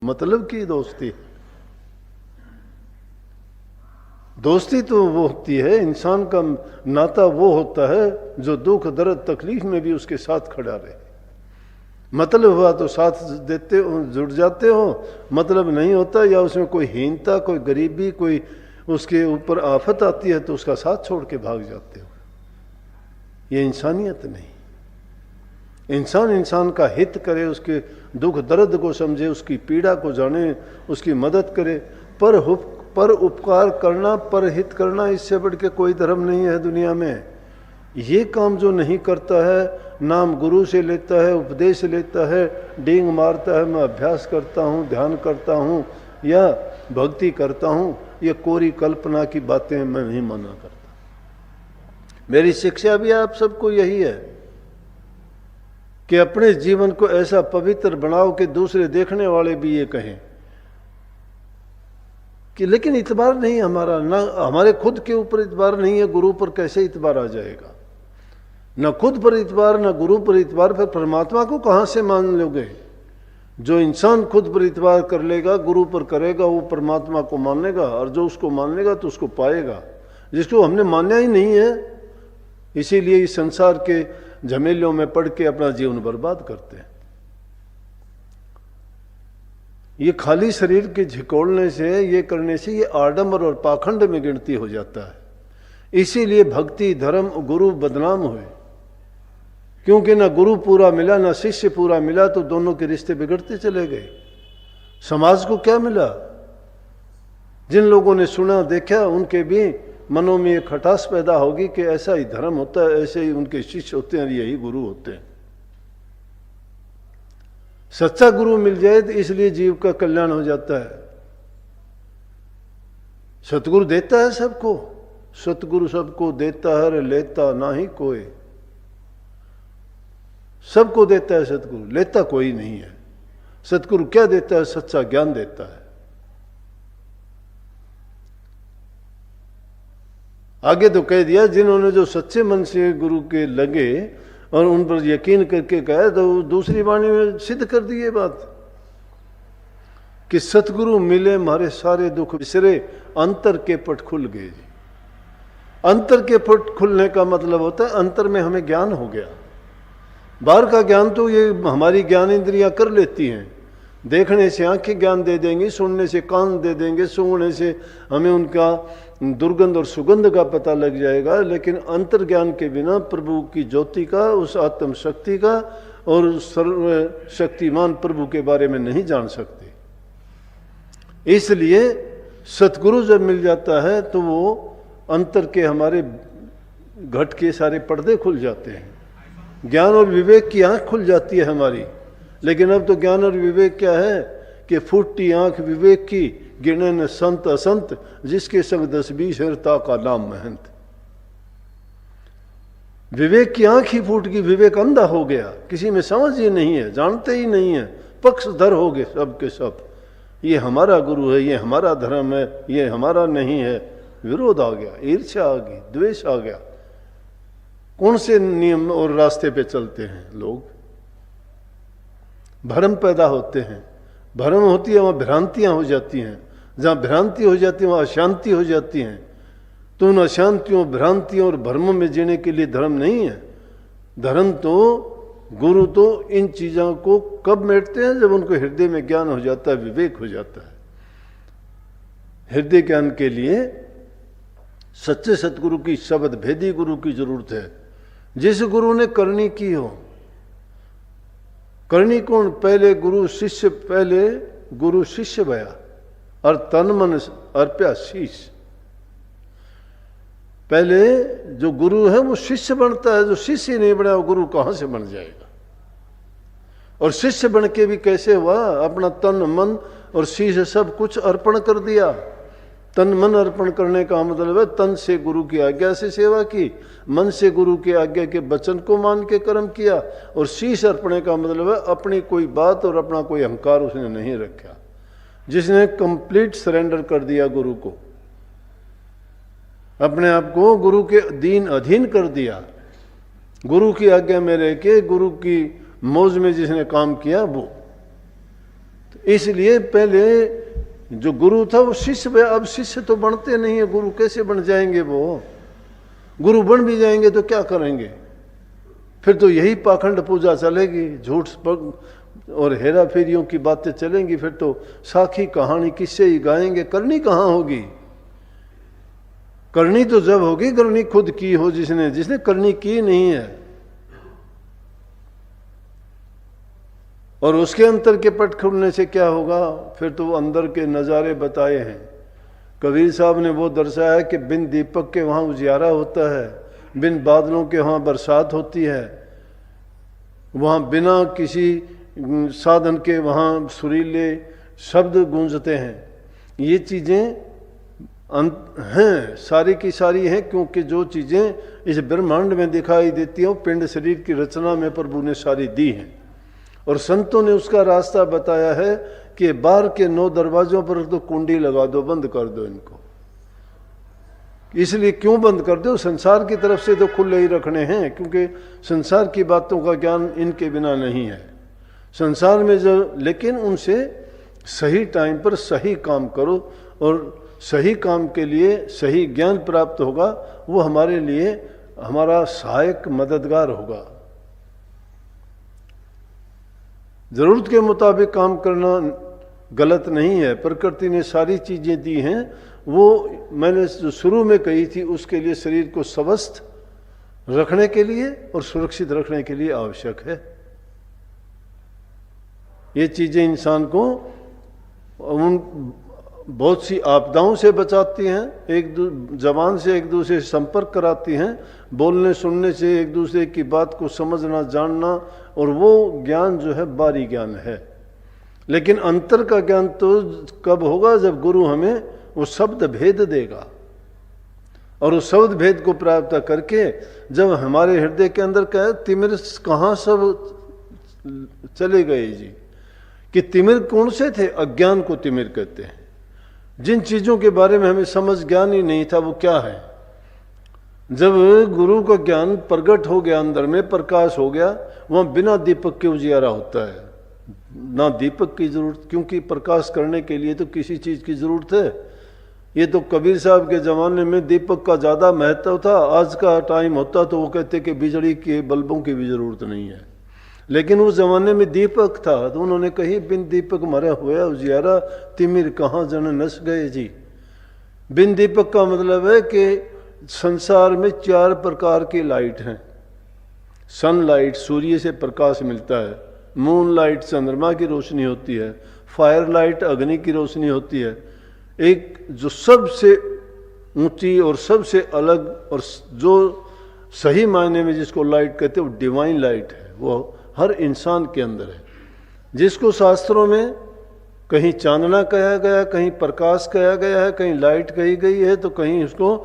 मतलब की दोस्ती। दोस्ती तो वो होती है, इंसान का नाता वो होता है जो दुख दर्द तकलीफ में भी उसके साथ खड़ा रहे। मतलब हुआ तो साथ देते हो, जुड़ जाते हो, मतलब नहीं होता या उसमें कोई हीनता, कोई गरीबी, कोई उसके ऊपर आफत आती है तो उसका साथ छोड़ के भाग जाते हो। ये इंसानियत नहीं। इंसान इंसान का हित करे, उसके दुख दर्द को समझे, उसकी पीड़ा को जाने, उसकी मदद करे। पर उपकार करना, पर हित करना, इससे बढ़ के कोई धर्म नहीं है दुनिया में। ये काम जो नहीं करता है, नाम गुरु से लेता है, उपदेश लेता है, डींग मारता है, मैं अभ्यास करता हूँ, ध्यान करता हूँ या भक्ति करता हूँ, ये कोरी कल्पना की बातें मैं नहीं माना करता। मेरी शिक्षा भी आप सबको यही है कि अपने जीवन को ऐसा पवित्र बनाओ कि दूसरे देखने वाले भी ये कहें कि लेकिन इतबार नहीं हमारा, ना हमारे खुद के ऊपर इतबार नहीं है, गुरु पर कैसे इतबार आ जाएगा? न खुद पर इतबार, न गुरु पर इतबार, फिर परमात्मा को कहां से मान लोगे? जो इंसान खुद पर इतबार कर लेगा, गुरु पर करेगा, वो परमात्मा को मान लेगा, और जो उसको मान लेगा तो उसको पाएगा। जिसको हमने माना ही नहीं है, इसीलिए इस संसार के झमेलों में पड़ के अपना जीवन बर्बाद करते हैं। ये खाली शरीर के झिकोड़ने से, ये करने से, ये आडंबर और पाखंड में गिनती हो जाता है। इसीलिए भक्ति, धर्म, गुरु बदनाम हुए, क्योंकि ना गुरु पूरा मिला, ना शिष्य पूरा मिला, तो दोनों के रिश्ते बिगड़ते चले गए। समाज को क्या मिला? जिन लोगों ने सुना देखा, उनके भी मनों में एक खटास पैदा होगी कि ऐसा ही धर्म होता है, ऐसे ही उनके शिष्य होते हैं, यही गुरु होते हैं। सच्चा गुरु मिल जाए तो इसलिए जीव का कल्याण हो जाता है। सतगुरु देता है सबको, सतगुरु सबको देता है, लेता ना ही कोई। सबको देता है सतगुरु, लेता कोई नहीं है। सतगुरु क्या देता है? सच्चा ज्ञान देता है। आगे तो कह दिया, जिन्होंने जो सच्चे मन से गुरु के लगे और उन पर यकीन करके कहा, तो दूसरी वाणी में सिद्ध कर दी ये बात कि सतगुरु मिले हमारे सारे दुख बिसरे, अंतर के पट खुल गए जी। अंतर के पट खुलने का मतलब होता है अंतर में हमें ज्ञान हो गया। बाहर का ज्ञान तो ये हमारी ज्ञान इंद्रियां कर लेती हैं। देखने से आंखें ज्ञान दे देंगी, सुनने से कान दे देंगे, सूंघने से हमें उनका दुर्गंध और सुगंध का पता लग जाएगा, लेकिन अंतर ज्ञान के बिना प्रभु की ज्योति का, उस आत्म शक्ति का और सर्वशक्तिमान प्रभु के बारे में नहीं जान सकते। इसलिए सतगुरु जब मिल जाता है तो वो अंतर के हमारे घट के सारे पर्दे खुल जाते हैं, ज्ञान और विवेक की आंख खुल जाती है हमारी। लेकिन अब तो ज्ञान और विवेक क्या है कि फूटी आंख विवेक की, गिने न संत असंत, जिसके संग 10-20 हरता का नाम महंत। विवेक की आंख ही फूट गई, विवेक अंधा हो गया, किसी में समझ ही नहीं है, जानते ही नहीं है, पक्षधर हो गए सब के सब। ये हमारा गुरु है, ये हमारा धर्म है, ये हमारा नहीं है। विरोध आ गया, ईर्ष्या आ गई, द्वेष आ गया। कौन से नियम और रास्ते पे चलते हैं लोग? भ्रम पैदा होते हैं, भ्रम होती है वहां भ्रांतियां हो जाती हैं, जहां भ्रांति हो जाती है वहां अशांति हो जाती है। तो उन अशांतियों, भ्रांतियों और भ्रमों में जीने के लिए धर्म नहीं है। धर्म तो, गुरु तो इन चीजों को कब मिटते हैं? जब उनको हृदय में ज्ञान हो जाता है, विवेक हो जाता है। हृदय ज्ञान के लिए सच्चे सतगुरु की, शब्द भेदी गुरु की जरूरत है। जिस गुरु ने करनी की हो। करनी कौन? पहले गुरु शिष्य, पहले गुरु शिष्य भया और तन मन अर्प्या शीश। पहले जो गुरु है वो शिष्य बनता है, जो शिष्य नहीं बना वो गुरु कहां से बन जाएगा? और शिष्य बन के भी कैसे हुआ? अपना तन मन और शीश सब कुछ अर्पण कर दिया। तन मन अर्पण करने का मतलब है तन से गुरु की आज्ञा से सेवा की, मन से गुरु की आज्ञा के वचन को मान के कर्म किया, और शीश अर्पण का मतलब है अपनी कोई बात और अपना कोई अहंकार उसने नहीं रखा। जिसने कंप्लीट सरेंडर कर दिया गुरु को, अपने आप को गुरु के अधीन कर दिया, गुरु की आज्ञा में रह के गुरु की मौज में जिसने काम किया वो। तो इसलिए पहले जो गुरु था वो शिष्य, अब शिष्य तो बनते नहीं है, गुरु कैसे बन जाएंगे? वो गुरु बन भी जाएंगे तो क्या करेंगे? फिर तो यही पाखंड पूजा चलेगी, झूठ और हेरा फेरियों की बातें चलेंगी। फिर तो साखी कहानी किससे ही गाएंगे? करनी कहाँ होगी? करनी तो जब होगी करनी खुद की हो, जिसने करनी की नहीं है। और उसके अंतर के पट खुलने से क्या होगा? फिर तो वो अंदर के नज़ारे बताए हैं। कबीर साहब ने वो दर्शाया कि बिन दीपक के वहाँ उजियारा होता है, बिन बादलों के वहाँ बरसात होती है, वहाँ बिना किसी साधन के वहाँ सुरीले शब्द गूंजते हैं। ये चीज़ें हैं, सारी की सारी हैं, क्योंकि जो चीज़ें इस ब्रह्मांड में दिखाई देती हैं वो पिंड शरीर की रचना में प्रभु ने सारी दी हैं। और संतों ने उसका रास्ता बताया है कि बाहर के 9 दरवाजों पर तो कुंडी लगा दो, बंद कर दो इनको। इसलिए क्यों बंद कर दो? संसार की तरफ से तो खुले ही रखने हैं, क्योंकि संसार की बातों का ज्ञान इनके बिना नहीं है। संसार में जो, लेकिन उनसे सही टाइम पर सही काम करो, और सही काम के लिए सही ज्ञान प्राप्त होगा, वो हमारे लिए हमारा सहायक मददगार होगा। जरूरत के मुताबिक काम करना गलत नहीं है। प्रकृति ने सारी चीजें दी हैं, वो मैंने जो शुरू में कही थी, उसके लिए शरीर को स्वस्थ रखने के लिए और सुरक्षित रखने के लिए आवश्यक है। ये चीजें इंसान को उन बहुत सी आपदाओं से बचाती हैं, एक जबान से एक दूसरे से संपर्क कराती हैं, बोलने सुनने से एक दूसरे की बात को समझना जानना, और वो ज्ञान जो है बारी ज्ञान है। लेकिन अंतर का ज्ञान तो कब होगा? जब गुरु हमें वो शब्द भेद देगा, और उस शब्द भेद को प्राप्त करके जब हमारे हृदय के अंदर क्या तिमिर कहाँ सब चले गए जी, कि तिमिर कौन से थे? अज्ञान को तिमिर कहते हैं। जिन चीजों के बारे में हमें समझ ज्ञान ही नहीं था वो क्या है। जब गुरु का ज्ञान प्रकट हो गया, अंदर में प्रकाश हो गया, वहां बिना दीपक के उजियारा होता है। ना दीपक की जरूरत, क्योंकि प्रकाश करने के लिए तो किसी चीज की जरूरत है। ये तो कबीर साहब के जमाने में दीपक का ज्यादा महत्व था। आज का टाइम होता तो वो कहते कि बिजली के बल्बों की भी जरूरत नहीं है, लेकिन उस जमाने में दीपक था, तो उन्होंने कही बिन दीपक मरा हुआ उजियारा, तिमिर कहाँ जन नस गए जी। बिन दीपक का मतलब है कि संसार में 4 प्रकार की लाइट हैं। सनलाइट, सूर्य से प्रकाश मिलता है। मून लाइट, चंद्रमा की रोशनी होती है। फायर लाइट, अग्नि की रोशनी होती है। एक जो सबसे ऊंची और सबसे अलग और जो सही मायने में जिसको लाइट कहते हैं वो डिवाइन लाइट है, वो हर इंसान के अंदर है, जिसको शास्त्रों में कहीं चांदना कहा गया, कहीं प्रकाश कहा गया है, कहीं लाइट कही गई है, तो कहीं उसको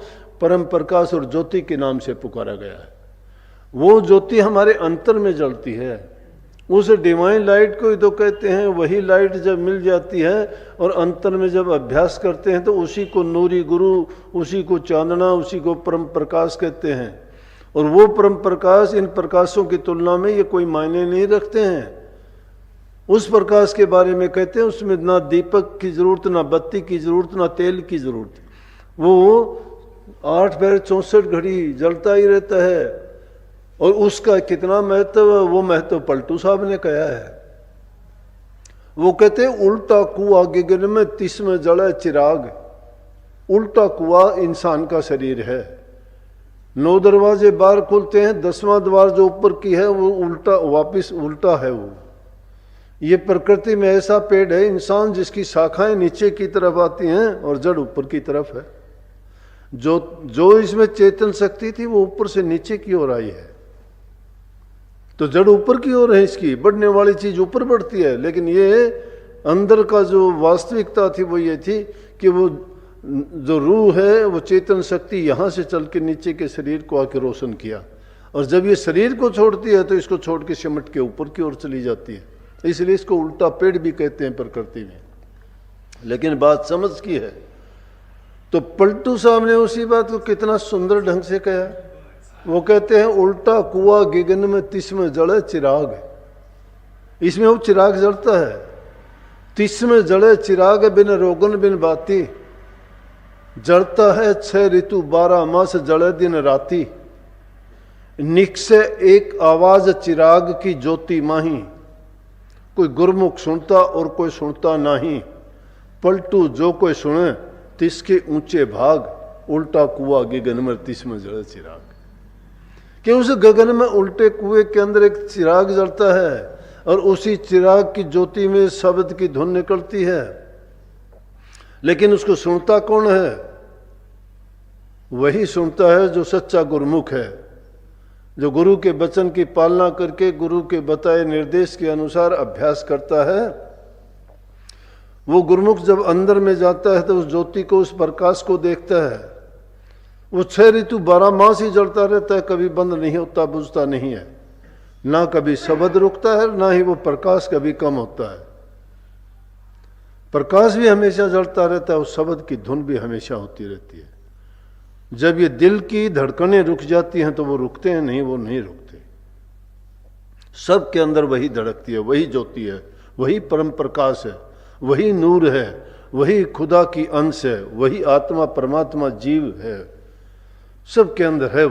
परम प्रकाश और ज्योति के नाम से पुकारा गया है। वो ज्योति हमारे अंतर में जलती है, उस डिवाइन लाइट को ही तो कहते हैं। वही लाइट जब मिल जाती है और अंतर में जब अभ्यास करते हैं तो उसी को नूरी गुरु, उसी को चांदना, उसी को परम प्रकाश कहते हैं। और वो परम प्रकाश इन प्रकाशों की तुलना में ये कोई मायने नहीं रखते हैं। उस प्रकाश के बारे में कहते हैं उसमें ना दीपक की जरूरत, ना बत्ती की जरूरत, ना तेल की जरूरत। वो 8 पैर 64 घड़ी जलता ही रहता है। और उसका कितना महत्व है, वो महत्व पलटू साहब ने कहा है। वो कहते हैं उल्टा कुआं गगन में 30 में जड़ा चिराग। उल्टा कुआं इंसान का शरीर है। 9 दरवाजे बाहर खुलते हैं, 10वां द्वार जो ऊपर की है वो उल्टा, वापिस उल्टा है। वो ये प्रकृति में ऐसा पेड़ है इंसान जिसकी शाखाएं नीचे की तरफ आती हैं और जड़ ऊपर की तरफ है। जो इसमें चेतन शक्ति थी वो ऊपर से नीचे की ओर आई है, तो जड़ ऊपर की ओर है। इसकी बढ़ने वाली चीज ऊपर बढ़ती है, लेकिन ये अंदर का जो वास्तविकता थी वो ये थी कि वो जो रूह है वो चेतन शक्ति यहां से चल के नीचे के शरीर को आके रोशन किया। और जब ये शरीर को छोड़ती है तो इसको छोड़ के सिमट के ऊपर की ओर चली जाती है। इसलिए इसको उल्टा पेड़ भी कहते हैं प्रकृति में। लेकिन बात समझ की है तो पलटू साहब ने उसी बात को कितना सुंदर ढंग से कहा। वो कहते हैं उल्टा कुआं गगन में 30 में जड़े चिराग। इसमें वो चिराग जलता है। तीसवें जड़े चिराग बिन रोगन बिन बाती, जड़ता है 6 ऋतु 12 मास जड़े दिन राती। निक से एक आवाज चिराग की ज्योति माही, कोई गुरमुख सुनता और कोई सुनता नहीं। पलटू जो कोई सुने तिसके ऊंचे भाग, उल्टा कुआ गगन में 30वें जड़े चिराग। कि उस गगन में उल्टे कुएं के अंदर एक चिराग जलता है और उसी चिराग की ज्योति में शब्द की धुन निकलती है, लेकिन उसको सुनता कौन है? वही सुनता है जो सच्चा गुरुमुख है, जो गुरु के वचन की पालना करके गुरु के बताए निर्देश के अनुसार अभ्यास करता है। वो गुरुमुख जब अंदर में जाता है तो उस ज्योति को, उस प्रकाश को देखता है। वो 6 ऋतु 12 मास ही जलता रहता है, कभी बंद नहीं होता, बुझता नहीं है। ना कभी शब्द रुकता है, ना ही वो प्रकाश कभी कम होता है। प्रकाश भी हमेशा जलता रहता है, उस शब्द की धुन भी हमेशा होती रहती है। जब ये दिल की धड़कनें रुक जाती हैं तो वो रुकते हैं नहीं, वो नहीं रुकते। सब के अंदर वही धड़कती है, वही ज्योति है, वही परम प्रकाश है, वही नूर है, वही खुदा की अंश है, वही आत्मा परमात्मा जीव है, सब के अंदर है।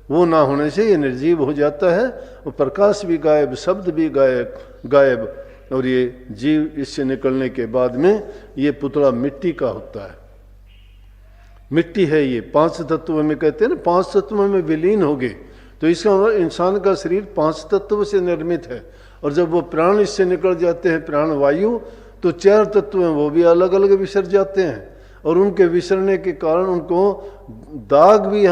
वो ना होने से ये निर्जीव हो जाता है। वो प्रकाश भी गायब, शब्द भी गायब, और ये जीव इससे निकलने के बाद में ये पुतला मिट्टी का होता है। मिट्टी है ये, 5 तत्व में कहते हैं ना, 5 तत्व में विलीन हो गए। तो इसका मतलब इंसान का शरीर 5 तत्व से निर्मित है। और जब वो प्राण इससे निकल जाते हैं, प्राण वायु, तो 4 तत्व हैं, वो भी अलग अलग विसर जाते हैं। और उनके विसरने के कारण उनको दाग भी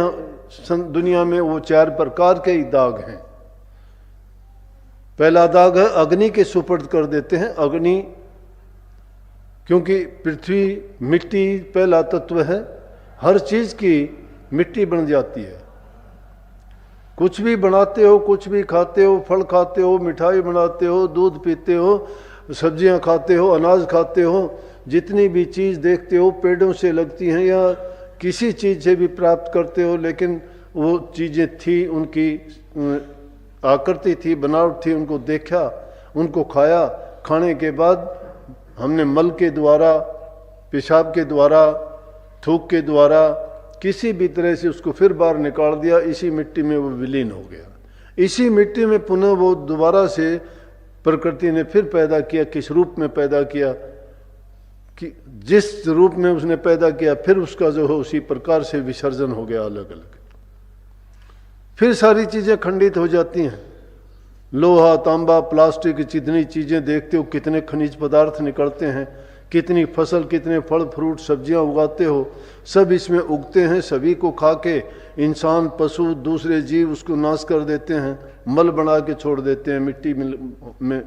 दुनिया में वो 4 प्रकार के ही दाग हैं। पहला दाग है अग्नि के सुपर्द कर देते हैं। अग्नि, क्योंकि पृथ्वी मिट्टी पहला तत्व है, हर चीज की मिट्टी बन जाती है। कुछ भी बनाते हो, कुछ भी खाते हो, फल खाते हो, मिठाई बनाते हो, दूध पीते हो, सब्जियां खाते हो, अनाज खाते हो, जितनी भी चीज देखते हो पेड़ों से लगती हैं या किसी चीज से भी प्राप्त करते हो, लेकिन वो चीजें थी, उनकी आकृति थी, बनावट थी, उनको देखा, उनको खाया। खाने के बाद हमने मल के द्वारा, पेशाब के द्वारा, थूक के द्वारा, किसी भी तरह से उसको फिर बाहर निकाल दिया। इसी मिट्टी में वो विलीन हो गया। इसी मिट्टी में पुनः वो दोबारा से प्रकृति ने फिर पैदा किया। किस रूप में पैदा किया? कि जिस रूप में उसने पैदा किया, फिर उसका जो है उसी प्रकार से विसर्जन हो गया अलग अलग। फिर सारी चीजें खंडित हो जाती हैं। लोहा, तांबा, प्लास्टिक, जितनी चीजें देखते हो, कितने खनिज पदार्थ निकलते हैं, कितनी फसल, कितने फल फ्रूट सब्जियां उगाते हो, सब इसमें उगते हैं। सभी को खा के इंसान, पशु, दूसरे जीव उसको नाश कर देते हैं, मल बना के छोड़ देते हैं, मिट्टी में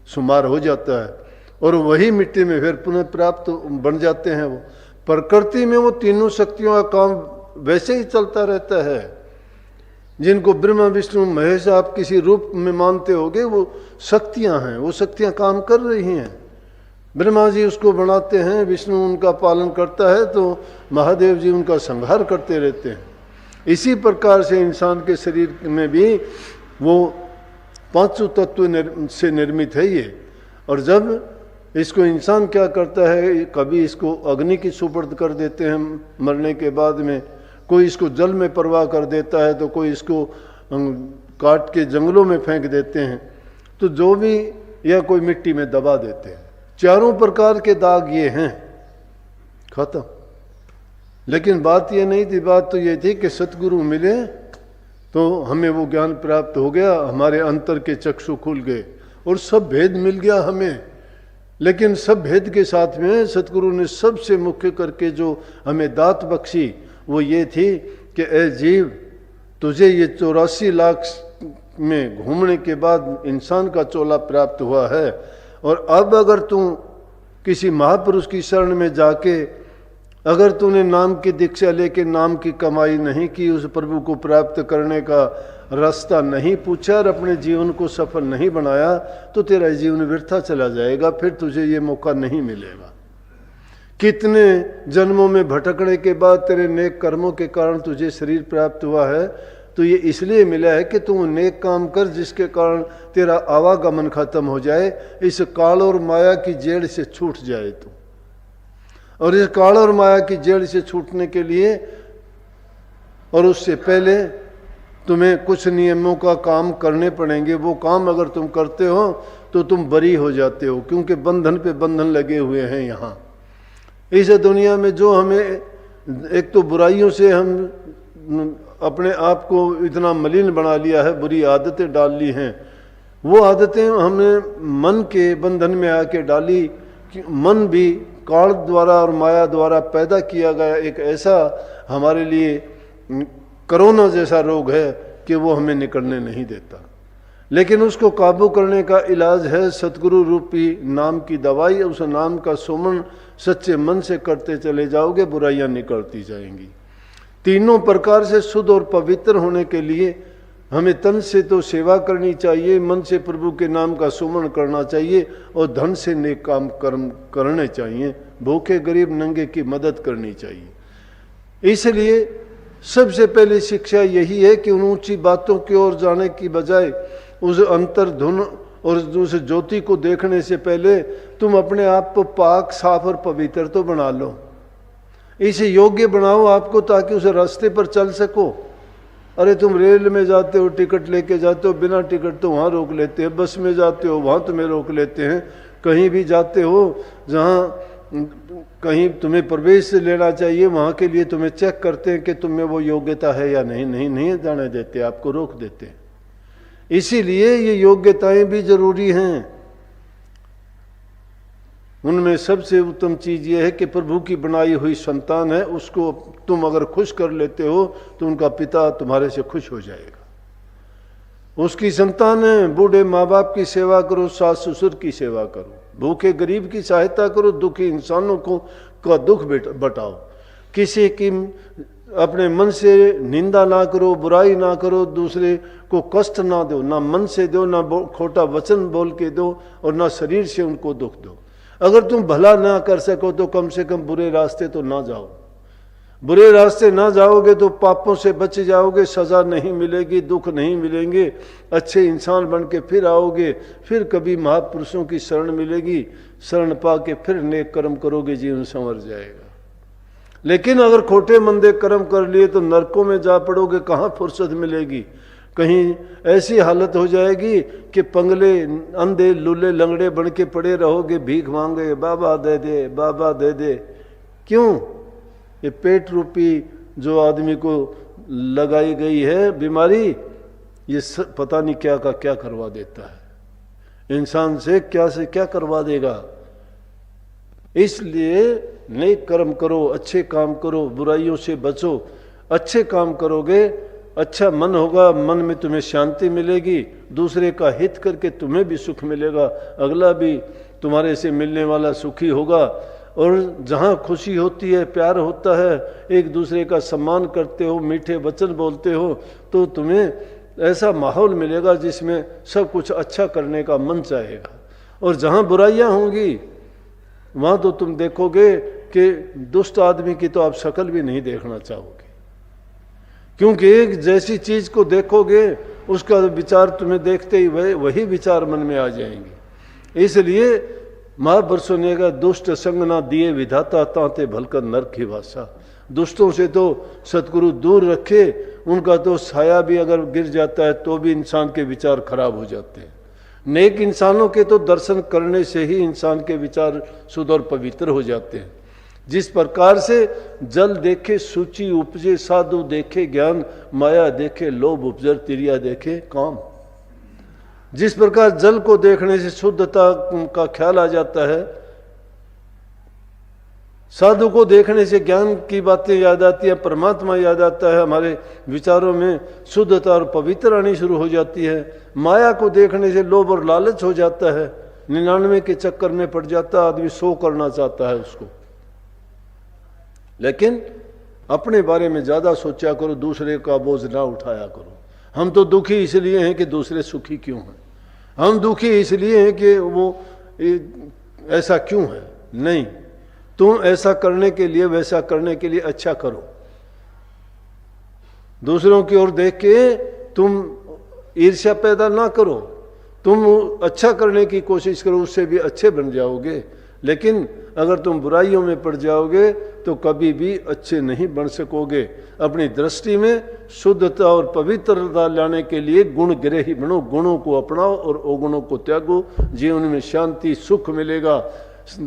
शुमार हो जाता है। और वही मिट्टी में फिर पुनः प्राप्त बन जाते हैं। वो प्रकृति में वो तीनों शक्तियों का काम वैसे ही चलता रहता है। जिनको ब्रह्मा विष्णु महेश आप किसी रूप में मानते होगे, वो शक्तियां हैं, वो शक्तियां काम कर रही हैं। ब्रह्मा जी उसको बनाते हैं, विष्णु उनका पालन करता है, तो महादेव जी उनका संहार करते रहते हैं। इसी प्रकार से इंसान के शरीर में भी वो 5 तत्व से निर्मित है ये। और जब इसको इंसान क्या करता है, कभी इसको अग्नि की सुपर्द कर देते हैं मरने के बाद में, कोई इसको जल में प्रवाह कर देता है, तो कोई इसको काट के जंगलों में फेंक देते हैं, तो जो भी, या कोई मिट्टी में दबा देते हैं। 4 प्रकार के दाग ये हैं, खत्म। लेकिन बात ये नहीं थी, बात तो ये थी कि सतगुरु मिले तो हमें वो ज्ञान प्राप्त हो गया, हमारे अंतर के चक्षु खुल गए और सब भेद मिल गया हमें। लेकिन सब भेद के साथ में सतगुरु ने सबसे मुख्य करके जो हमें दात बख्शी, वो ये थी कि ए जीव, तुझे ये 84 लाख में घूमने के बाद इंसान का चोला प्राप्त हुआ है, और अब अगर तू किसी महापुरुष की शरण में जाके अगर तूने नाम की दीक्षा लेके नाम की कमाई नहीं की, उस प्रभु को प्राप्त करने का रास्ता नहीं पूछा और अपने जीवन को सफल नहीं बनाया, तो तेरा जीवन व्यर्थ चला जाएगा, फिर तुझे ये मौका नहीं मिलेगा। कितने जन्मों में भटकने के बाद तेरे नेक कर्मों के कारण तुझे शरीर प्राप्त हुआ है, तो ये इसलिए मिला है कि तू नेक काम कर जिसके कारण तेरा आवागमन खत्म हो जाए, इस काल और माया की जेड़ से छूट जाए तू। और इस काल और माया की जेड़ से छूटने के लिए और उससे पहले तुम्हें कुछ नियमों का काम करने पड़ेंगे। वो काम अगर तुम करते हो तो तुम बरी हो जाते हो, क्योंकि बंधन पे बंधन लगे हुए हैं यहाँ इस दुनिया में। जो हमें एक तो बुराइयों से हम अपने आप को इतना मलिन बना लिया है, बुरी आदतें डाल ली हैं, वो आदतें हमने मन के बंधन में आके डाली। मन भी काल द्वारा और माया द्वारा पैदा किया गया एक ऐसा हमारे लिए कोरोना जैसा रोग है कि वो हमें निकलने नहीं देता। लेकिन उसको काबू करने का इलाज है सतगुरु रूपी नाम की दवाई। उस नाम का सुमन सच्चे मन से करते चले जाओगे, बुराइयां निकलती जाएंगी। तीनों प्रकार से शुद्ध और पवित्र होने के लिए हमें तन से तो सेवा करनी चाहिए, मन से प्रभु के नाम का सुमन करना चाहिए और धन से नेक काम कर्म करने चाहिए, भूखे गरीब नंगे की मदद करनी चाहिए। इसलिए सबसे पहली शिक्षा यही है कि उन ऊंची बातों की ओर जाने की बजाय उस अंतर्धुन और उस ज्योति को देखने से पहले तुम अपने आप को पाक साफ और पवित्र तो बना लो, इसे योग्य बनाओ आपको, ताकि उस रास्ते पर चल सको। अरे तुम रेल में जाते हो, टिकट लेके जाते हो, बिना टिकट तो वहाँ रोक लेते हैं, बस में जाते हो वहाँ तुम्हें रोक लेते हैं, कहीं भी जाते हो जहाँ कहीं तुम्हें प्रवेश लेना चाहिए वहाँ के लिए तुम्हें चेक करते हैं कि तुम्हें वो योग्यता है या नहीं, नहीं जाने देते, आपको रोक देते हैं। इसीलिए ये योग्यताएं भी जरूरी हैं। उनमें सबसे उत्तम चीज ये है कि प्रभु की बनाई हुई संतान है, उसको तुम अगर खुश कर लेते हो तो उनका पिता तुम्हारे से खुश हो जाएगा। उसकी संतान है, बूढ़े माँ बाप की सेवा करो, सास ससुर की सेवा करो, भूखे गरीब की सहायता करो, दुखी इंसानों को का दुख बटाओ, किसी की अपने मन से निंदा ना करो, बुराई ना करो, दूसरे को कष्ट ना दो, ना मन से दो, ना खोटा वचन बोल के दो और ना शरीर से उनको दुख दो। अगर तुम भला ना कर सको तो कम से कम बुरे रास्ते तो ना जाओ। बुरे रास्ते ना जाओगे तो पापों से बच जाओगे, सजा नहीं मिलेगी, दुख नहीं मिलेंगे, अच्छे इंसान बन के फिर आओगे, फिर कभी महापुरुषों की शरण मिलेगी, शरण पा के फिर नेक कर्म करोगे, जीवन संवर जाएगा। लेकिन अगर खोटे मंदे कर्म कर लिए तो नरकों में जा पड़ोगे, कहाँ फुर्सत मिलेगी। कहीं ऐसी हालत हो जाएगी कि पंगले अंधे लूले लंगड़े बन के पड़े रहोगे, भीख मांगे, बाबा दे दे, बाबा दे दे। क्यों? ये पेट रूपी जो आदमी को लगाई गई है बीमारी, ये पता नहीं क्या का क्या करवा देता है, इंसान से क्या करवा देगा। इसलिए नेक कर्म करो, अच्छे काम करो, बुराइयों से बचो। अच्छे काम करोगे, अच्छा मन होगा, मन में तुम्हें शांति मिलेगी, दूसरे का हित करके तुम्हें भी सुख मिलेगा, अगला भी तुम्हारे से मिलने वाला सुखी होगा। और जहाँ खुशी होती है, प्यार होता है, एक दूसरे का सम्मान करते हो, मीठे वचन बोलते हो, तो तुम्हें ऐसा माहौल मिलेगा जिसमें सब कुछ अच्छा करने का मन चाहेगा। और जहाँ बुराइयाँ होंगी वहाँ तो तुम देखोगे कि दुष्ट आदमी की तो आप शक्ल भी नहीं देखना चाहोगे, क्योंकि एक जैसी चीज को देखोगे उसका विचार तुम्हें देखते ही वही विचार मन में आ जाएंगे। इसलिए महापुरुषों ने कहा, दुष्ट संग ना दिए विधाता, ताते भलकर नरक की भाषा। दुष्टों से तो सतगुरु दूर रखे, उनका तो साया भी अगर गिर जाता है तो भी इंसान के विचार खराब हो जाते हैं। नेक इंसानों के तो दर्शन करने से ही इंसान के विचार शुद्ध और पवित्र हो जाते हैं। जिस प्रकार से जल देखे सूची उपजे, साधु देखे ज्ञान, माया देखे लोभ उपजर, तिरिया देखे काम। जिस प्रकार जल को देखने से शुद्धता का ख्याल आ जाता है, साधु को देखने से ज्ञान की बातें याद आती है, परमात्मा याद आता है, हमारे विचारों में शुद्धता और पवित्र आनी शुरू हो जाती है। माया को देखने से लोभ और लालच हो जाता है, 99 के चक्कर में पड़ जाता है आदमी, 100 करना चाहता है उसको। लेकिन अपने बारे में ज्यादा सोचा करो, दूसरे का बोझ ना उठाया करो। हम तो दुखी इसलिए हैं कि दूसरे सुखी क्यों हैं, हम दुखी इसलिए हैं कि वो ऐसा क्यों है। नहीं, तुम ऐसा करने के लिए, वैसा करने के लिए अच्छा करो। दूसरों की ओर देख के तुम ईर्ष्या पैदा ना करो, तुम अच्छा करने की कोशिश करो, उससे भी अच्छे बन जाओगे। लेकिन अगर तुम बुराइयों में पड़ जाओगे तो कभी भी अच्छे नहीं बन सकोगे। अपनी दृष्टि में शुद्धता और पवित्रता लाने के लिए गुण ग्रही बनो, गुणों को अपनाओ और अवगुणों को त्यागो, जीवन में शांति सुख मिलेगा।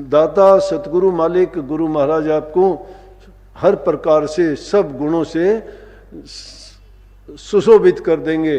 दाता सतगुरु मालिक गुरु महाराज आपको हर प्रकार से सब गुणों से सुशोभित कर देंगे।